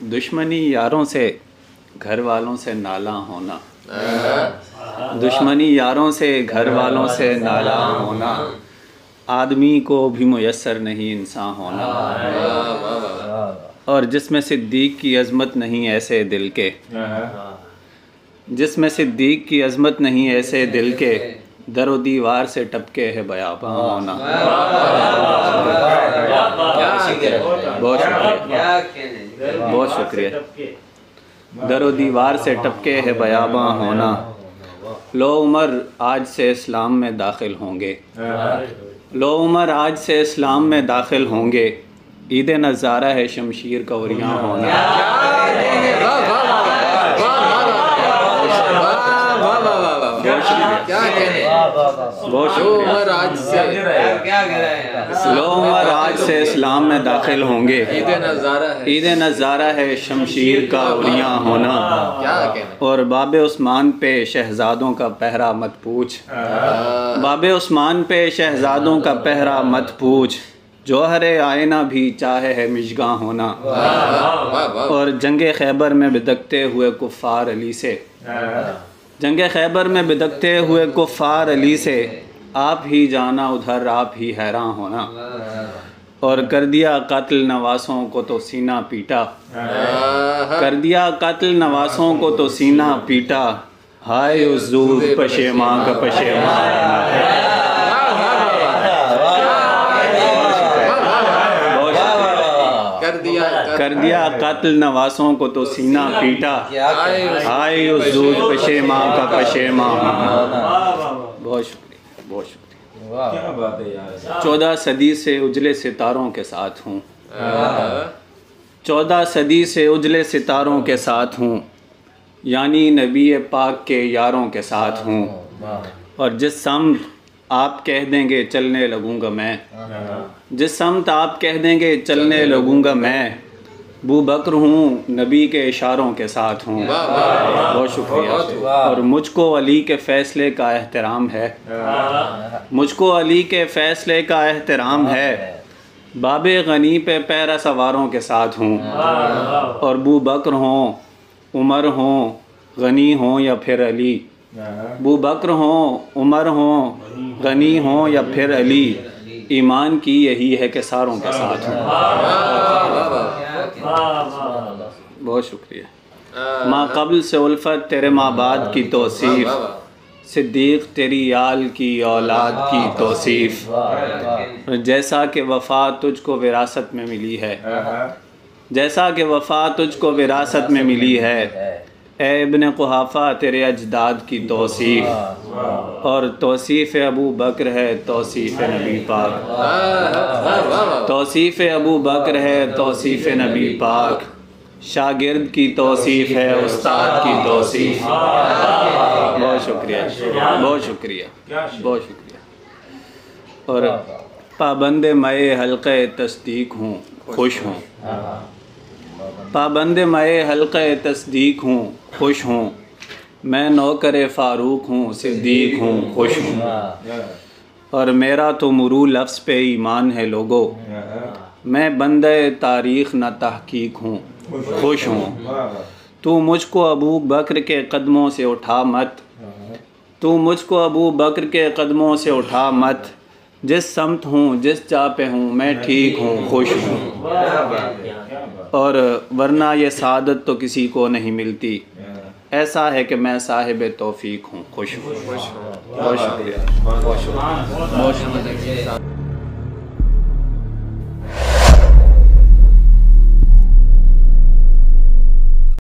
दुश्मनी यारों से घर वालों से नाला होना, दुश्मनी यारों से घर वालों से नाला होना, आदमी को भी मुयस्सर नहीं इंसान होना। और जिसमें सिद्दीक की अज़मत नहीं ऐसे दिल के, जिसमें सिद्दीक की अज़मत नहीं ऐसे दिल के, दरो दीवार से टपके है बयाबां होना। बहुत शुक्रिया, बहुत शुक्रिया। दरो दीवार से टपके है बयाबां होना। लो उमर आज से इस्लाम में दाखिल होंगे, लो उमर आज से इस्लाम में दाखिल होंगे, ईद नज़ारा है शमशीर कवरियाँ होना। बहुत शुक्रिया। लो उमर आज से इस्लाम में दाखिल होंगे, ईद नज़ारा है शमशीर का उरियाँ होना। और बाबे उस्मान पे शहजादों का पहरा मत पूछ, बाबे उस्मान पे शहजादों का पहरा मत पूछ, जौहरे आईना भी चाहे है मिशगा होना। और जंगे खैबर में बिदकते हुए कुफ़ार अली से, जंगे खैबर में बिदकते हुए कुफ़ार अली से, आप ही जाना उधर आप ही हैरान होना। और कर दिया कातिल नवासों को तो सीना पीटा, कर दिया कातिल नवासों को तो सीना पीटा, हाय उस दूर पशेमा का पशेमा। कर दिया कातिल नवासों को तो सीना पीटा, हाय उस दूर पशेमा का पशेमा। बहुत शुक्रिया, बहुत शुक्रिया। क्या बात है यार। 14 सदी से उजले सितारों के साथ हूँ, 14 सदी से उजले सितारों के साथ हूँ, यानी नबी पाक के यारों के साथ हूँ। और जिस समत आप कह देंगे चलने लगूँगा मैं, जिस समत आप कह देंगे चलने लगूँगा मैं, अबू बकर हूँ नबी के इशारों के साथ हूँ। बहुत शुक्रिया। और मुझको अली के फ़ैसले का एहतराम है, मुझको अली के फ़ैसले का एहतराम है, बाबे गनी पे पैरा सवारों के साथ हूँ। और अबू बकर हों, उमर हों, गनी हों या फिर अली, अबू बकर हों, उमर हों, गनी हों या फिर अली, ईमान की यही है कि सारों के साथ हूँ। बहुत शुक्रिया। माँ कबल से उल्फत तेरे माँ बाद की तौसीफ़, सिद्दीक़ तेरी आल की औलाद की तौसीफ़, जैसा कि वफ़ा तुझको विरासत में मिली है, जैसा कि वफ़ा तुझको विरासत में मिली है, ए इब्न कुहाफ़ा तेरे अजदाद की तौसीफ़। और तौसीफ़ अबू बकर है तौसीफ़ नबी पाक, तौसीफ़ अबू बकर है तौसीफ़ नबी पाक, शागिर्द की तौसीफ़ है उस्ताद की तौसीफ़। बहुत शुक्रिया, बहुत शुक्रिया, बहुत शुक्रिया। और पाबंद मए हल्क़े तस्दीक हूँ, खुश हूँ, पाबंद मए हल्क़े तस्दीक हूँ, खुश हूँ, मैं नौकर फ़ारूक हूँ, सिद्दीक हूँ, खुश हूँ। और मेरा तो मुरू लफ्ज़ पे ईमान है लोगो, मैं बंदे तारीख़ न तहक़ीक़ हूँ, खुश हूँ। तू मुझको अबू बकर के कदमों से उठा मत, तू मुझको अबू बकर के कदमों से उठा मत, जिस समत हूँ जिस जा पे हूँ मैं ठीक हूँ, खुश हूँ। और वरना ये सादत तो किसी को नहीं मिलती, ऐसा है कि मैं साहिब तौफ़ीक़ हूँ, खुश हूँ। बहुत शुक्रिया, बहुत शुक्रिया, बहुत शुक्रिया।